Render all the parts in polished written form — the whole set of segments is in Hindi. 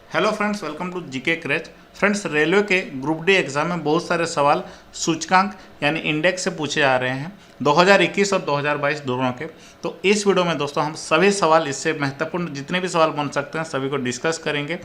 Hello friends, welcome to GK craze. Friends, railway के ग्रुप डी एग्जाम में बहुत सारे सवाल सूचकांक यानी इंडेक्स से पूछे जा रहे हैं 2021 और 2022 दोनों के। तो इस वीडियो में दोस्तों हम सभी सवाल, इससे महत्वपूर्ण जितने भी सवाल बन सकते हैं सभी को डिस्कस करेंगे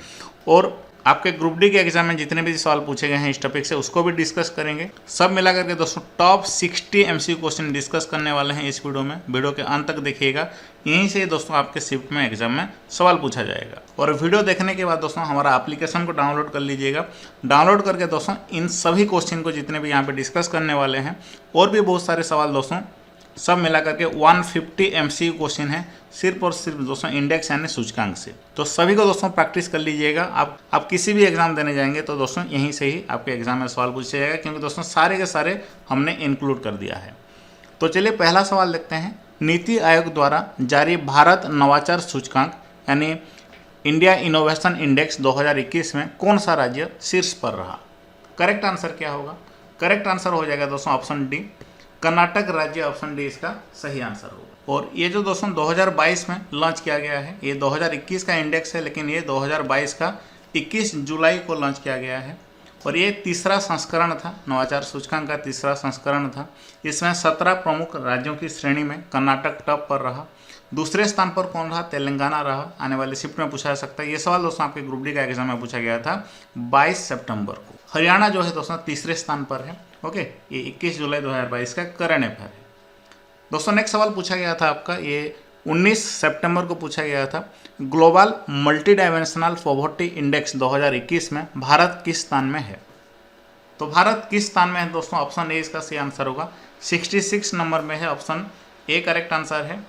और आपके ग्रुप डी के एग्जाम में जितने भी सवाल पूछे गए हैं इस टॉपिक से उसको भी डिस्कस करेंगे। सब मिला करके दोस्तों टॉप 60 एमसीक्यू क्वेश्चन डिस्कस करने वाले हैं इस वीडियो में। वीडियो के अंत तक देखिएगा, यहीं से दोस्तों आपके शिफ्ट में एग्जाम में सवाल पूछा जाएगा। और वीडियो देखने के बाद दोस्तों हमारा एप्लीकेशन को डाउनलोड कर लीजिएगा। डाउनलोड करके दोस्तों इन सभी क्वेश्चन को जितने भी यहाँ पे डिस्कस करने वाले हैं और भी बहुत सारे सवाल दोस्तों सब मिला करके 150 एमसीक्यू क्वेश्चन है सिर्फ और सिर्फ दोस्तों इंडेक्स यानी सूचकांक से। तो सभी को दोस्तों प्रैक्टिस कर लीजिएगा। आप किसी भी एग्जाम देने जाएंगे तो दोस्तों यहीं से ही आपके एग्जाम में सवाल पूछा जाएगा, क्योंकि दोस्तों सारे के सारे हमने इंक्लूड कर दिया है। तो चलिए पहला सवाल देखते हैं। नीति आयोग द्वारा जारी भारत नवाचार सूचकांक यानी इंडिया इनोवेशन इंडेक्स 2021 में कौन सा राज्य शीर्ष पर रहा? करेक्ट आंसर क्या होगा? करेक्ट आंसर हो जाएगा दोस्तों ऑप्शन डी, कर्नाटक राज्य। ऑप्शन डी इसका सही आंसर होगा। और ये जो दोस्तों 2022 में लॉन्च किया गया है, ये 2021 का इंडेक्स है, लेकिन ये 2022 का 21 जुलाई को लॉन्च किया गया है और ये तीसरा संस्करण था। नवाचार सूचकांक का तीसरा संस्करण था। इसमें 17 प्रमुख राज्यों की श्रेणी में कर्नाटक टॉप पर रहा। दूसरे स्थान पर कौन रहा? तेलंगाना रहा। आने वाले शिफ्ट में पूछा जा सकता है। ये सवाल दोस्तों आपके ग्रुप डी का एग्जाम में पूछा गया था 22 सितंबर को। हरियाणा जो है दोस्तों तीसरे स्थान पर है। ओके, ये 21 जुलाई 2022 का करंट अफेयर है। दोस्तों नेक्स्ट सवाल पूछा गया था आपका, ये 19 सितंबर को पूछा गया था। Global multi dimensional poverty index 2021 में भारत किस स्थान में है? तो भारत किस स्थान में है दोस्तों? ऑप्शन ए इसका सही आंसर होगा। 66 नंबर में है। ऑप्शन ए करेक्ट आंसर है।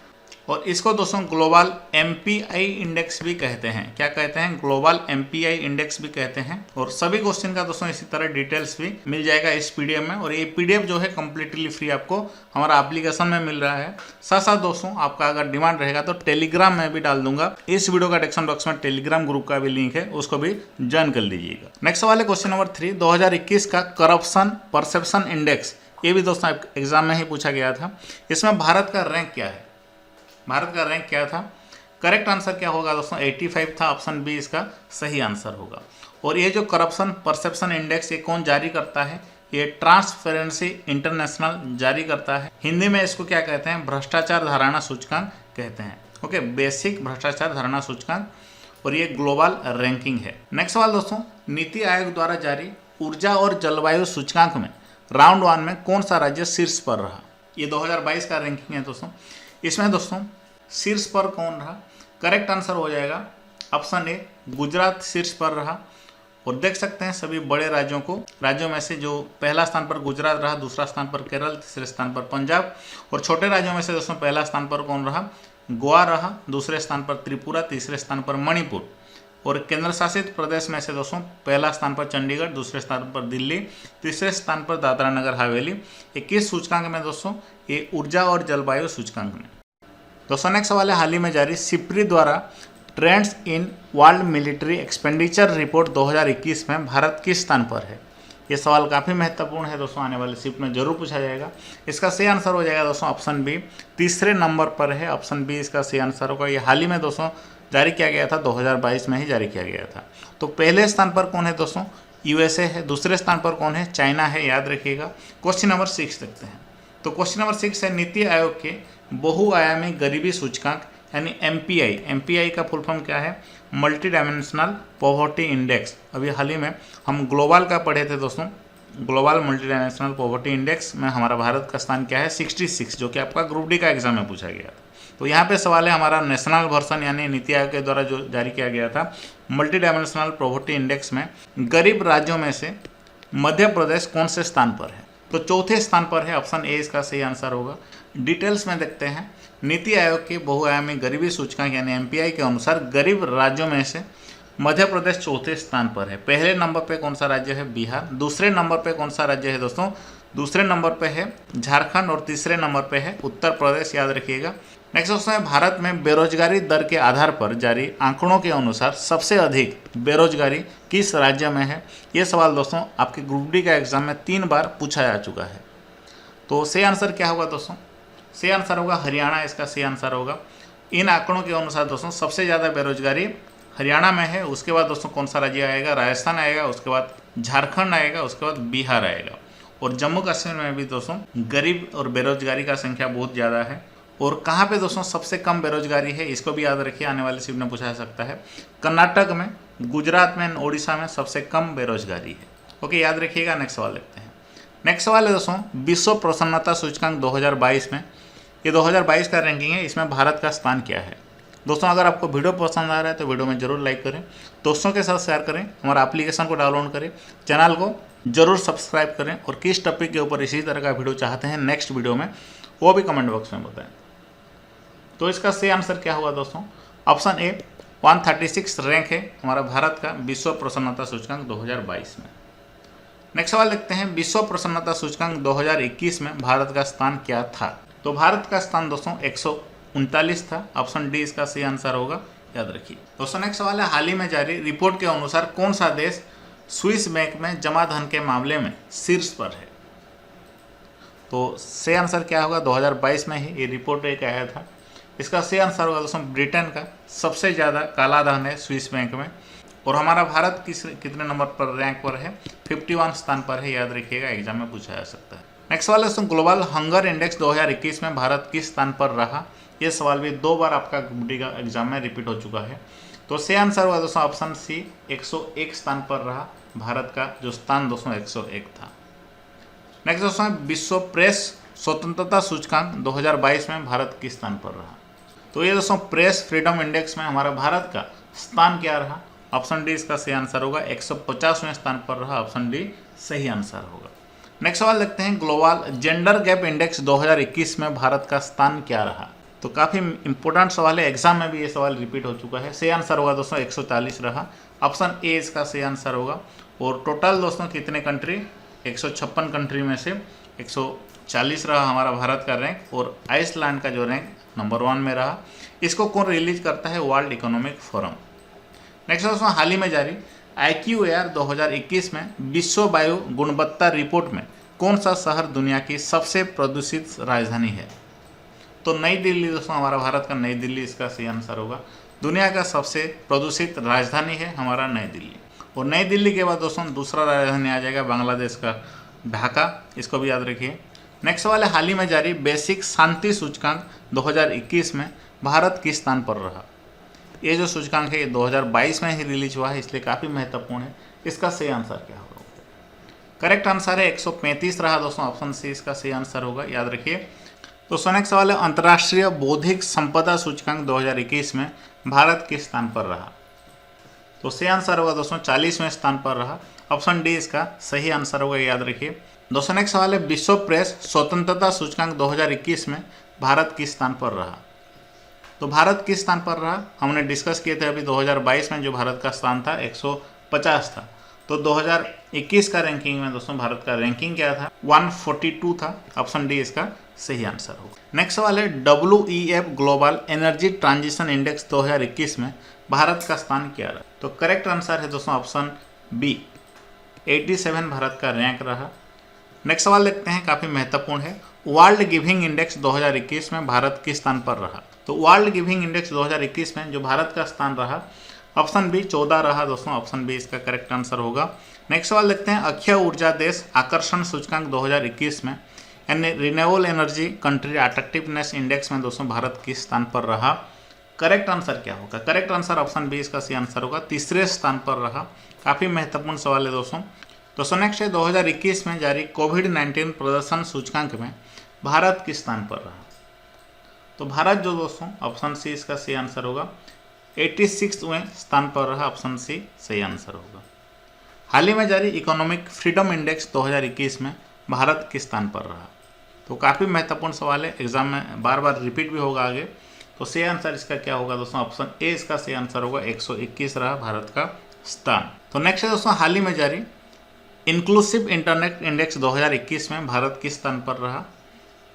और इसको दोस्तों ग्लोबल एमपीआई इंडेक्स भी कहते हैं। क्या कहते हैं? ग्लोबल एमपीआई इंडेक्स भी कहते हैं। और सभी क्वेश्चन का दोस्तों इसी तरह डिटेल्स भी मिल जाएगा इस पीडीएफ में। और ये पीडीएफ जो है कम्प्लीटली फ्री आपको हमारा एप्लीकेशन में मिल रहा है। साथ साथ दोस्तों आपका अगर डिमांड रहेगा तो टेलीग्राम में भी डाल दूंगा। इस वीडियो का डिस्क्रिप्शन बॉक्स में टेलीग्राम ग्रुप का भी लिंक है, उसको भी ज्वाइन कर लीजिएगा। नेक्स्ट सवाल है क्वेश्चन नंबर 3। 2021 का करप्शन परसेप्शन इंडेक्स, ये भी दोस्तों एग्जाम में ही पूछा गया था। इसमें भारत का रैंक क्या है? भारत का रैंक क्या था? करेक्ट आंसर क्या होगा दोस्तों? 85 था। ऑप्शन बी इसका सही आंसर होगा। और ये जो करप्शन परसेप्शन इंडेक्स ये कौन जारी करता है? ये ट्रांसपेरेंसी इंटरनेशनल जारी करता है। हिंदी में इसको क्या कहते हैं? भ्रष्टाचार धारणा सूचकांक कहते हैं। ओके, बेसिक भ्रष्टाचार धारणा सूचकांक। और ये ग्लोबल रैंकिंग है। नेक्स्ट सवाल दोस्तों, नीति आयोग द्वारा जारी ऊर्जा और जलवायु सूचकांक में राउंड 1 में कौन सा राज्य शीर्ष पर रहा? ये 2022 का रैंकिंग है दोस्तों। इसमें दोस्तों शीर्ष पर कौन रहा? करेक्ट आंसर हो जाएगा ऑप्शन ए, गुजरात शीर्ष पर रहा। और देख सकते हैं सभी बड़े राज्यों में से जो पहला स्थान पर गुजरात रहा, दूसरा स्थान पर केरल, तीसरे स्थान पर पंजाब। और छोटे राज्यों में से दोस्तों पहला स्थान पर कौन रहा? गोवा रहा, दूसरे स्थान पर त्रिपुरा, तीसरे स्थान पर मणिपुर। और केंद्र शासित प्रदेश में से दोस्तों पहला स्थान पर चंडीगढ़, दूसरे स्थान पर दिल्ली, तीसरे स्थान पर दादरा नगर हवेली। 21 सूचकांक में दोस्तों ये ऊर्जा और जलवायु सूचकांक में। दोस्तों नेक्स्ट सवाल है, हाल ही में जारी सिप्री द्वारा trends in world military expenditure report 2021 में भारत किस स्थान पर है? ये सवाल काफ़ी महत्वपूर्ण है दोस्तों, आने वाले शिफ्ट में जरूर पूछा जाएगा। इसका सही आंसर हो जाएगा दोस्तों ऑप्शन बी, तीसरे नंबर पर है। ऑप्शन बी इसका सही आंसर होगा। ये हाल ही में दोस्तों जारी किया गया था, 2022 में ही जारी किया गया था। तो पहले स्थान पर कौन है दोस्तों? यूएसए है। दूसरे स्थान पर कौन है? चाइना है, याद रखिएगा। क्वेश्चन नंबर 6 देखते हैं। तो क्वेश्चन नंबर 6 है, नीति आयोग के बहुआयामी गरीबी सूचकांक यानी एमपीआई। एमपीआई का फुल फॉर्म क्या है? Multi dimensional poverty index. अभी हाल ही में हम ग्लोबल का पढ़े थे दोस्तों। Global multi dimensional poverty index में हमारा भारत का स्थान क्या है? 66, जो कि आपका ग्रुप डी का एग्जाम में पूछा गया था। तो यहाँ पे सवाल है हमारा नेशनल वर्जन यानी नीति आयोग के द्वारा जो जारी किया गया था मल्टी डायमेंशनल पॉवर्टी इंडेक्स में गरीब राज्यों में से मध्य प्रदेश कौन से स्थान पर है? तो चौथे स्थान पर है। ऑप्शन ए इसका सही आंसर होगा। डिटेल्स में देखते हैं। नीति आयोग के बहुआयामी गरीबी सूचकांक यानी एमपीआई के अनुसार गरीब राज्यों में से मध्य प्रदेश चौथे स्थान पर है। पहले नंबर पे कौन सा राज्य है? बिहार। दूसरे नंबर पे कौन सा राज्य है दोस्तों? दूसरे नंबर पे है झारखंड। और तीसरे नंबर पे है उत्तर प्रदेश, याद रखिएगा। नेक्स्ट क्वेश्चन है, भारत में बेरोजगारी दर के आधार पर जारी आंकड़ों के अनुसार सबसे अधिक बेरोजगारी किस राज्य में है? ये सवाल दोस्तों आपके ग्रुप डी का एग्जाम में 3 बार पूछा जा चुका है। तो सही आंसर क्या होगा दोस्तों? सही आंसर होगा हरियाणा, इसका सही आंसर होगा। इन आंकड़ों के अनुसार दोस्तों सबसे ज़्यादा बेरोजगारी हरियाणा में है। उसके बाद दोस्तों कौन सा राज्य आएगा, राजस्थान आएगा, उसके बाद झारखंड आएगा, उसके बाद बिहार आएगा। और जम्मू कश्मीर में भी दोस्तों गरीब और बेरोजगारी का संख्या बहुत ज़्यादा है। और कहाँ पे दोस्तों सबसे कम बेरोजगारी है, इसको भी याद रखिए, आने वाले शिफ्ट में पूछा जा सकता है। कर्नाटक में, गुजरात में, ओडिशा में सबसे कम बेरोजगारी है। ओके, याद रखिएगा। नेक्स्ट सवाल देखते हैं। नेक्स्ट सवाल है दोस्तों विश्व प्रसन्नता सूचकांक 2022 में, ये 2022 का रैंकिंग है, इसमें भारत का स्थान क्या है। दोस्तों अगर आपको वीडियो पसंद आ रहा है तो वीडियो में जरूर लाइक करें, दोस्तों के साथ शेयर करें, हमारा एप्लीकेशन को डाउनलोड करें, चैनल को जरूर सब्सक्राइब करें, और किस टॉपिक के ऊपर इसी तरह का वीडियो चाहते हैं नेक्स्ट वीडियो में, वो भी कमेंट बॉक्स में बताएं। तो इसका सही आंसर क्या हुआ दोस्तों, ऑप्शन ए 136 रैंक है हमारा भारत का विश्व प्रसन्नता सूचकांक 2022 में। नेक्स्ट सवाल देखते हैं, विश्व प्रसन्नता सूचकांक 2021 में भारत का स्थान क्या था। तो भारत का स्थान दोस्तों 139 था। ऑप्शन डी इसका सही आंसर होगा, याद रखिए। दोस्तों नेक्स्ट सवाल है, हाल ही में जारी रिपोर्ट के अनुसार कौन सा देश स्विस बैंक में जमा धन के मामले में शीर्ष पर है। तो सही आंसर क्या होगा, 2022 में ही ये रिपोर्ट एक आया था। इसका सही आंसर होगा दोस्तों ब्रिटेन का सबसे ज़्यादा काला धन है स्विस बैंक में। और हमारा भारत कितने नंबर पर रैंक पर है, 51 स्थान पर है, याद रखिएगा, एग्जाम में पूछा जा सकता है। नेक्स्ट सवाल है दोस्तों, ग्लोबल हंगर इंडेक्स 2021 में भारत किस स्थान पर रहा। ये सवाल भी 2 बार आपका ग्रुप डी का एग्जाम में रिपीट हो चुका है। तो सही आंसर हुआ दोस्तों ऑप्शन सी, 101 स्थान पर रहा भारत का जो स्थान दोस्तों 101 था। नेक्स्ट दोस्तों, विश्व प्रेस स्वतंत्रता सूचकांक 2022 में भारत किस स्थान पर रहा। तो ये दोस्तों प्रेस फ्रीडम इंडेक्स में हमारा भारत का स्थान क्या रहा। ऑप्शन डी इसका सही आंसर होगा, 150वें स्थान पर रहा। ऑप्शन डी सही आंसर होगा। नेक्स्ट सवाल देखते हैं, ग्लोबल जेंडर गैप इंडेक्स 2021 में भारत का स्थान क्या रहा। तो काफ़ी इंपॉर्टेंट सवाल है, एग्जाम में भी ये सवाल रिपीट हो चुका है। सही आंसर होगा दोस्तों 140 रहा। ऑप्शन ए इसका सही आंसर होगा। और टोटल दोस्तों कितने कंट्री, 156 कंट्री में से 140 रहा हमारा भारत का रैंक। और आइसलैंड का जो रैंक नंबर 1 में रहा। इसको कौन रिलीज करता है, वर्ल्ड इकोनॉमिक फोरम। नेक्स्ट दोस्तों, हाल ही में जारी IQAir 2021 में विश्व वायु गुणवत्ता रिपोर्ट में कौन सा शहर दुनिया की सबसे प्रदूषित राजधानी है। तो नई दिल्ली दोस्तों, हमारा भारत का नई दिल्ली इसका सही आंसर होगा। दुनिया का सबसे प्रदूषित राजधानी है हमारा नई दिल्ली। और नई दिल्ली के बाद दोस्तों दूसरा राजधानी आ जाएगा बांग्लादेश का ढाका, इसको भी याद रखिए। नेक्स्ट सवाल है, हाल ही में जारी बेसिक शांति सूचकांक 2021 में भारत किस स्थान पर रहा। ये जो सूचकांक है ये 2022 में ही रिलीज हुआ है, इसलिए काफ़ी महत्वपूर्ण है। इसका सही आंसर क्या होगा, करेक्ट आंसर है 135 रहा दोस्तों। ऑप्शन सी इसका सही आंसर होगा, याद रखिए। तो नेक्स्ट सवाल है, अंतर्राष्ट्रीय बौद्धिक संपदा सूचकांक 2021 में भारत किस स्थान पर रहा। तो सही आंसर होगा दोस्तों 40वें स्थान पर रहा। ऑप्शन डी इसका सही आंसर होगा, याद रखिए। दोस्तों नेक्स्ट सवाल है, विश्व प्रेस स्वतंत्रता सूचकांक 2021 में भारत किस स्थान पर रहा। तो भारत किस स्थान पर रहा, हमने डिस्कस किए थे अभी 2022 में जो भारत का स्थान था 150 था। तो 2021 का रैंकिंग में दोस्तों भारत का रैंकिंग क्या था, 142 था। ऑप्शन डी इसका सही आंसर होगा। नेक्स्ट सवाल है, WEF global energy transition index 2021 में भारत का स्थान क्या रहा। तो करेक्ट आंसर है दोस्तों ऑप्शन बी, 87 भारत का रैंक रहा। नेक्स्ट सवाल देखते हैं, काफ़ी महत्वपूर्ण है, वर्ल्ड गिविंग इंडेक्स 2021 में भारत किस स्थान पर रहा। तो वर्ल्ड गिविंग इंडेक्स 2021 में जो भारत का स्थान रहा, ऑप्शन बी 14 रहा दोस्तों। ऑप्शन बी इसका करेक्ट आंसर होगा। नेक्स्ट सवाल देखते हैं, अक्षय ऊर्जा देश आकर्षण सूचकांक 2021 में यानी renewable energy country attractiveness index में दोस्तों भारत किस स्थान पर रहा। करेक्ट आंसर क्या होगा, करेक्ट आंसर ऑप्शन बी इसका सही आंसर होगा, 3रे स्थान पर रहा। काफ़ी महत्वपूर्ण सवाल है दोस्तों नेक्स्ट है, 2021 में जारी कोविड-19 प्रदर्शन सूचकांक में भारत किस स्थान पर रहा। तो भारत जो दोस्तों ऑप्शन सी इसका सही आंसर होगा, 86वें स्थान पर रहा। ऑप्शन सी सही आंसर होगा। हाल ही में जारी इकोनॉमिक फ्रीडम इंडेक्स 2021 में भारत किस स्थान पर रहा। तो काफ़ी महत्वपूर्ण सवाल है, एग्जाम में बार बार रिपीट भी होगा आगे। तो सही आंसर इसका क्या होगा दोस्तों, ऑप्शन ए इसका सही आंसर होगा, 121 रहा भारत का स्थान। तो नेक्स्ट है दोस्तों, हाल ही में जारी इंक्लूसिव इंटरनेट इंडेक्स 2021 में भारत किस स्थान पर रहा।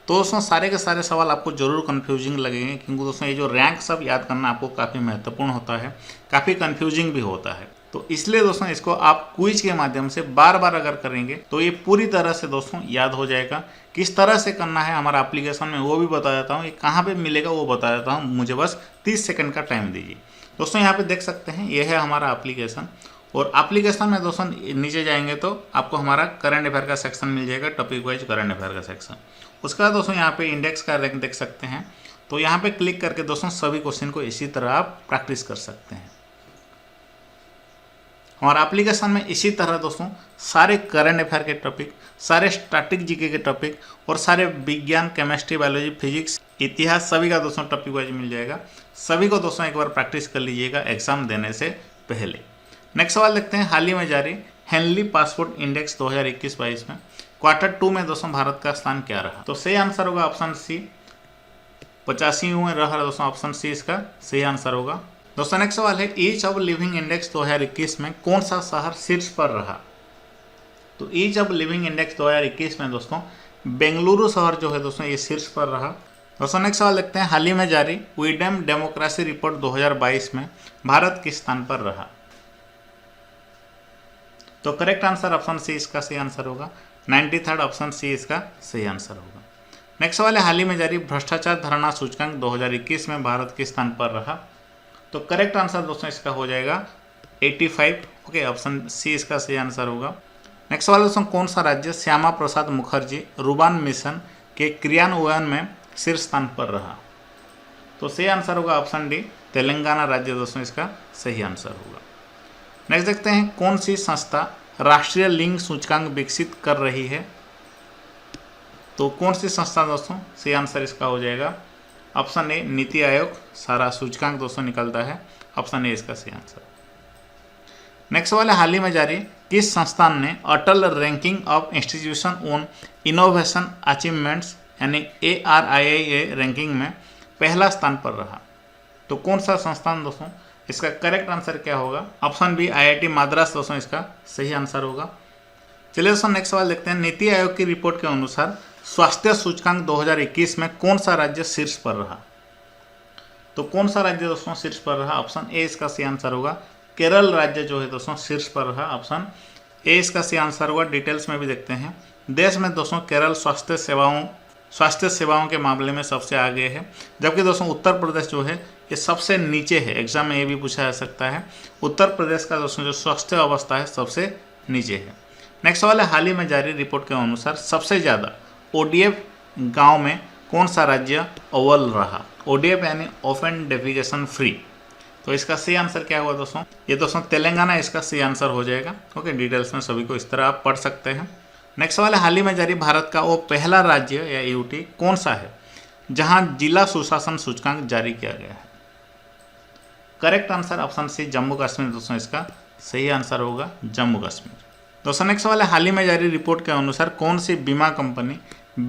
तो दोस्तों सारे के सारे सवाल आपको जरूर कंफ्यूजिंग लगेंगे, क्योंकि दोस्तों ये जो रैंक सब याद करना आपको काफ़ी महत्वपूर्ण होता है, काफ़ी कंफ्यूजिंग भी होता है। तो इसलिए दोस्तों इसको आप क्विज के माध्यम से बार बार अगर करेंगे तो ये पूरी तरह से दोस्तों याद हो जाएगा। किस तरह से करना है हमारा एप्लीकेशन में वो भी बता देता हूँ, ये कहाँ पे मिलेगा वो बता देता हूँ, मुझे बस 30 सेकंड का टाइम दीजिए। दोस्तों यहाँ पे देख सकते हैं ये है हमारा एप्लीकेशन, और एप्लीकेशन में दोस्तों नीचे जाएंगे तो आपको हमारा करंट अफेयर का सेक्शन मिल जाएगा, टॉपिक वाइज करंट अफेयर का सेक्शन। उसके बाद दोस्तों यहाँ पे इंडेक्स का रैंक देख सकते हैं, तो यहाँ पे क्लिक करके दोस्तों सभी क्वेश्चन को इसी तरह आप प्रैक्टिस कर सकते हैं। हमारा एप्लीकेशन में इसी तरह दोस्तों सारे करंट अफेयर के टॉपिक, सारे स्टैटिक जीके के टॉपिक और सारे विज्ञान, केमिस्ट्री, बायोलॉजी, फिजिक्स, इतिहास सभी का दोस्तों टॉपिक वाइज मिल जाएगा। सभी को दोस्तों एक बार प्रैक्टिस कर लीजिएगा एग्जाम देने से पहले। नेक्स्ट सवाल देखते हैं, हाल ही में जारी हेनली पासपोर्ट इंडेक्स 2021-22 में क्वार्टर 2 में दोस्तों भारत का स्थान क्या रहा? तो सही आंसर होगा ऑप्शन सी, 85 में रहा दोस्तों, ऑप्शन सी इसका सही आंसर होगा। दोस्तों नेक्स्ट सवाल है, ईज ऑफ लिविंग इंडेक्स 2021 में कौन सा शहर शीर्ष पर रहा? तो ईज ऑफ लिविंग इंडेक्स 2021 में दोस्तों बेंगलुरु शहर जो है दोस्तों ये शीर्ष पर रहा। दोस्तों नेक्स्ट सवाल देखते हैं, हाल ही में जारी वीडम डेमोक्रेसी रिपोर्ट 2022 में भारत किस स्थान पर रहा? तो करेक्ट आंसर ऑप्शन सी इसका सही आंसर होगा, 93rd ऑप्शन सी इसका सही आंसर होगा। नेक्स्ट सवाल है, हाल ही में जारी भ्रष्टाचार धारणा सूचकांक 2021 में भारत किस स्थान पर रहा? तो करेक्ट आंसर दोस्तों इसका हो जाएगा 85, ओके, ऑप्शन सी इसका सही आंसर होगा। नेक्स्ट सवाल दोस्तों, कौन सा राज्य श्यामा प्रसाद मुखर्जी रुर्बान मिशन के क्रियान्वयन में शीर्ष स्थान पर रहा? तो सही आंसर होगा ऑप्शन डी, तेलंगाना राज्य दोस्तों इसका सही आंसर होगा। नेक्स्ट देखते हैं, कौन सी संस्था राष्ट्रीय लिंग सूचकांक विकसित कर रही है? तो कौन सी संस्था दोस्तों, सही आंसर इसका हो जाएगा ऑप्शन ए, नीति आयोग सारा सूचकांक दोस्तों निकलता है, ऑप्शन ए इसका सही आंसर। नेक्स्ट सवाल है, हाल ही में जारी किस संस्थान ने Atal ranking of institution on innovation achievements यानी ARIIA रैंकिंग में पहला स्थान पर रहा? तो कौन सा संस्थान दोस्तों, इसका करेक्ट आंसर क्या होगा? ऑप्शन बी, IIT मद्रास दोस्तों इसका सही आंसर होगा। चलिए दोस्तों नेक्स्ट सवाल देखते हैं, नीति आयोग की रिपोर्ट के अनुसार स्वास्थ्य सूचकांक 2021 में कौन सा राज्य शीर्ष पर रहा? तो कौन सा राज्य दोस्तों शीर्ष पर रहा? ऑप्शन ए इसका सही आंसर होगा, केरल राज्य जो है दोस्तों शीर्ष पर रहा, ऑप्शन ए इसका सही आंसर होगा। डिटेल्स में भी देखते हैं, देश में दोस्तों केरल स्वास्थ्य सेवाओं के मामले में सबसे आगे है, जबकि दोस्तों उत्तर प्रदेश जो है ये सबसे नीचे है। एग्जाम में ये भी पूछा जा सकता है, उत्तर प्रदेश का दोस्तों जो स्वास्थ्य अवस्था है सबसे नीचे है। नेक्स्ट सवाल है, हाल ही में जारी रिपोर्ट के अनुसार सबसे ज़्यादा ODF गांव में कौन सा राज्य अव्वल रहा? ODF यानी ओपन डेफिकेशन फ्री, तो इसका सही आंसर क्या हुआ दोस्तों? ये दोस्तों तेलंगाना इसका सही आंसर हो जाएगा, ओके। डिटेल्स में सभी को इस तरह आप पढ़ सकते हैं। नेक्स्ट सवाल है, हाल ही में जारी भारत का वो पहला राज्य या UT कौन सा है जहां जिला सुशासन सूचकांक जारी किया गया है? Correct answer option C, Jammu Kashmir दोस्तों इसका सही आंसर होगा, जम्मू कश्मीर। दोस्तों नेक्स्ट सवाल है, हाल ही में जारी रिपोर्ट के अनुसार कौन सी बीमा कंपनी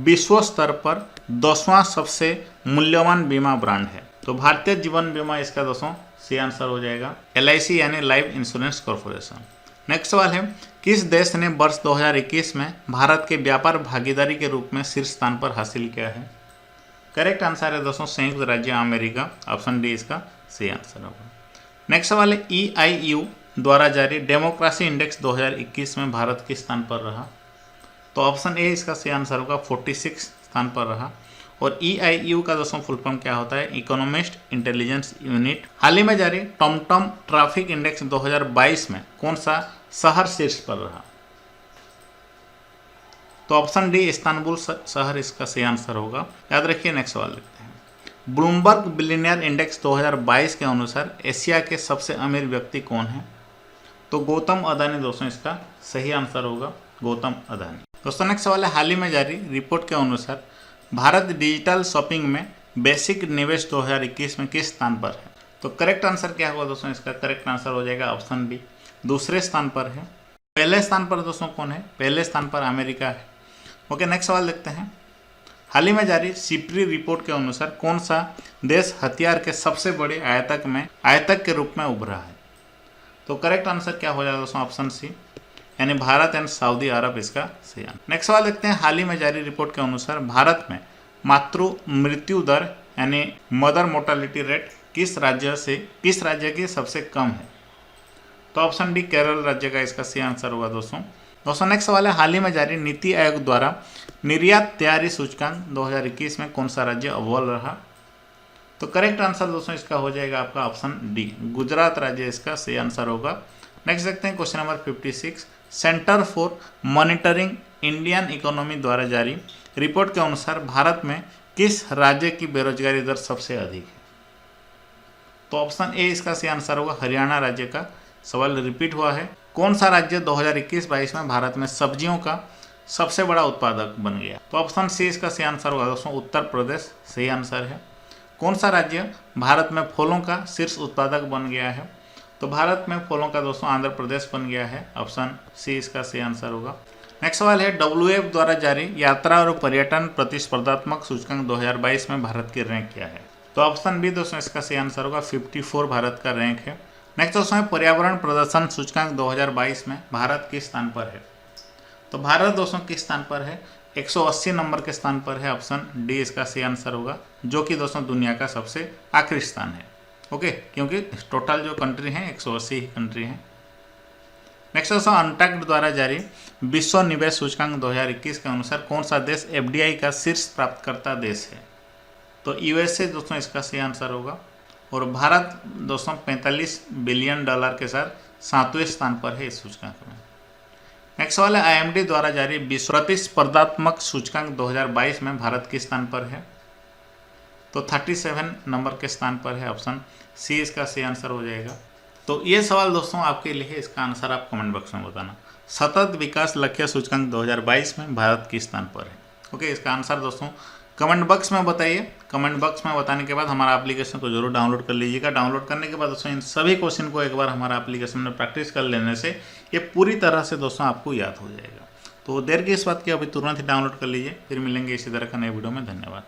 विश्व स्तर पर 10वां सबसे मूल्यवान बीमा ब्रांड है? तो भारतीय जीवन बीमा इसका दोस्तों सही आंसर हो जाएगा, LIC यानी लाइफ इंश्योरेंस कॉर्पोरेशन। नेक्स्ट सवाल है, किस देश ने वर्ष 2021 में भारत के व्यापार भागीदारी के रूप में शीर्ष स्थान पर हासिल किया है? करेक्ट आंसर है दोस्तों संयुक्त राज्य अमेरिका, ऑप्शन डी इसका सही आंसर होगा। नेक्स्ट सवाल है, EIU द्वारा जारी डेमोक्रेसी इंडेक्स 2021 में भारत किस स्थान पर रहा? तो ऑप्शन ए इसका सही आंसर होगा, 46 स्थान पर रहा। और EIU का दोस्तों फुल फॉर्म क्या होता है? Economist intelligence unit. हाल ही में जारी टॉमटॉम ट्रैफिक इंडेक्स 2022 में कौन सा शहर शीर्ष पर रहा? तो ऑप्शन डी इस्तांबुल शहर इसका सही आंसर होगा, याद रखिए। नेक्स्ट सवाल देखते हैं, ब्लूमबर्ग बिलियनियर इंडेक्स 2022 के अनुसार एशिया के सबसे अमीर व्यक्ति कौन है? तो गौतम अदानी दोस्तों इसका सही आंसर होगा, गौतम अदानी। दोस्तों नेक्स्ट सवाल है, हाल ही में जारी रिपोर्ट के अनुसार भारत डिजिटल शॉपिंग में बेसिक निवेश 2021 में किस स्थान पर है? तो करेक्ट आंसर क्या होगा दोस्तों? इसका करेक्ट आंसर हो जाएगा ऑप्शन बी, दूसरे स्थान पर है। पहले स्थान पर दोस्तों कौन है? पहले स्थान पर अमेरिका है, ओके। नेक्स्ट सवाल देखते हैं, हाल ही में जारी सिप्री रिपोर्ट के अनुसार कौन सा देश हथियार के सबसे बड़े आयतक के रूप में उभरा है? तो करेक्ट आंसर क्या हो जाएगा दोस्तों? ऑप्शन सी यानी भारत एंड सऊदी अरब इसका सही आंसर। नेक्स्ट सवाल देखते हैं, हाल ही में जारी रिपोर्ट के अनुसार भारत में मातृ मृत्यु दर यानी मदर मोर्टालिटी रेट किस राज्य की सबसे कम है? तो ऑप्शन डी केरल राज्य का इसका सही आंसर होगा दोस्तों। नेक्स्ट सवाल है, हाल ही में जारी नीति आयोग द्वारा निर्यात तैयारी सूचकांक 2021 में कौन सा राज्य अव्वल रहा? तो करेक्ट आंसर दोस्तों इसका हो जाएगा आपका ऑप्शन डी, गुजरात राज्य इसका सही आंसर होगा। नेक्स्ट देखते हैं question number 56। Centre for monitoring Indian economy द्वारा जारी रिपोर्ट के अनुसार भारत में किस राज्य की बेरोजगारी दर सबसे अधिक है? तो ऑप्शन ए इसका सही आंसर होगा, हरियाणा राज्य का। सवाल रिपीट हुआ है, कौन सा राज्य 2021-22 में भारत में सब्जियों का सबसे बड़ा उत्पादक बन गया? तो ऑप्शन सी इसका सही आंसर होगा दोस्तों, उत्तर प्रदेश सही आंसर है। कौन सा राज्य भारत में फलों का शीर्ष उत्पादक बन गया है? तो भारत में फलों का दोस्तों आंध्र प्रदेश बन गया है, ऑप्शन सी इसका सही आंसर होगा। नेक्स्ट सवाल है, WF द्वारा जारी यात्रा और पर्यटन प्रतिस्पर्धात्मक सूचकांक 2022 में भारत की रैंक क्या है? तो ऑप्शन बी दोस्तों इसका सही आंसर होगा, 54 भारत का रैंक है। नेक्स्ट दोस्तों है, पर्यावरण प्रदर्शन सूचकांक 2022 में भारत किस स्थान पर है? तो भारत दोस्तों किस स्थान पर है? 180 नंबर के स्थान पर है, ऑप्शन डी इसका सही आंसर होगा, जो कि दोस्तों दुनिया का सबसे आखिरी स्थान है। ओके, क्योंकि टोटल जो कंट्री हैं 180 ही कंट्री हैं। नेक्स्ट दोस्तों, अनटैक्ड द्वारा जारी विश्व निवेश सूचकांक 2021 के अनुसार कौन सा देश FDI का शीर्ष प्राप्तकर्ता देश है? तो USA दोस्तों इसका सही आंसर होगा। और भारत दोस्तों 45 बिलियन डॉलर के साथ 7वें स्थान पर है इस सूचकांक में। नेक्स्ट सवाल है, IMD द्वारा जारी विश्व प्रतिस्पर्धात्मक सूचकांक 2022 में भारत किस स्थान पर है? तो 37 नंबर के स्थान पर है, ऑप्शन सी इसका सही आंसर हो जाएगा। तो ये सवाल दोस्तों आपके लिए है, इसका आंसर आप कमेंट बॉक्स में बताना। सतत विकास लक्ष्य सूचकांक 2022 में भारत किस स्थान पर है? ओके, इसका आंसर दोस्तों कमेंट बॉक्स में बताइए। कमेंट बॉक्स में बताने के बाद हमारा एप्लीकेशन को जरूर डाउनलोड कर लीजिएगा। डाउनलोड करने के बाद दोस्तों इन सभी क्वेश्चन को एक बार हमारा एप्लीकेशन में प्रैक्टिस कर लेने से ये पूरी तरह से दोस्तों आपको याद हो जाएगा। तो देर की इस बात की अभी तुरंत ही डाउनलोड कर लीजिए। फिर मिलेंगे इसी तरह का नए वीडियो में। धन्यवाद।